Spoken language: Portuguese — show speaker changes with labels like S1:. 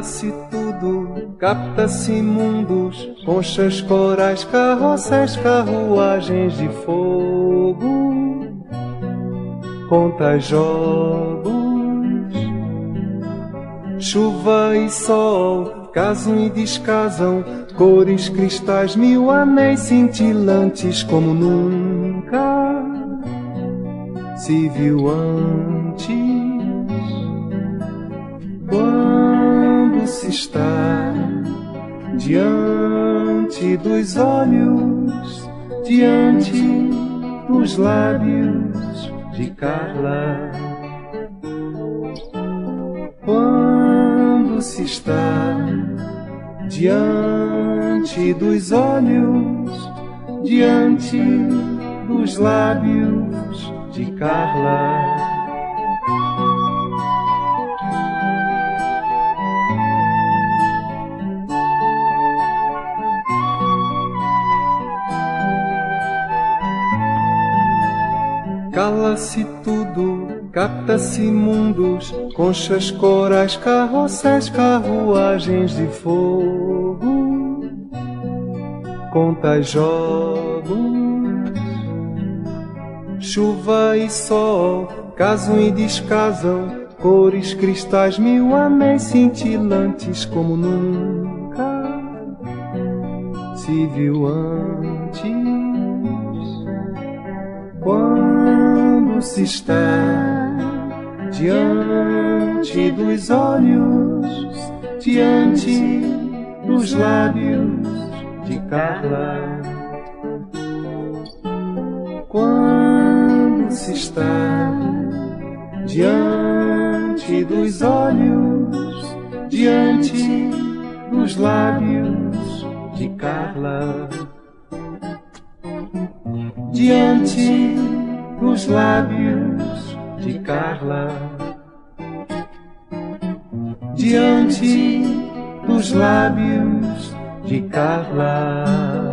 S1: Cala-se tudo, capta-se mundos, conchas, corais, carroças, carruagens de fogo, contas, jogos, chuva e sol, casam e descasam, cores, cristais, mil anéis cintilantes como nunca se viu antes. Quando se está diante dos olhos, diante dos lábios de Carla. Quando se está diante dos olhos, diante dos lábios de Carla. Cala-se tudo, capta-se mundos, conchas, corais, carroças, carruagens de fogo, contas, jogos, chuva e sol, casam e descasam, cores, cristais, mil anéis cintilantes como nunca se viu antes. Quando se está diante dos olhos, diante dos lábios de Carla. Quando se está diante dos olhos, diante dos lábios de Carla. Diante dos lábios de Carla, diante dos lábios de Carla.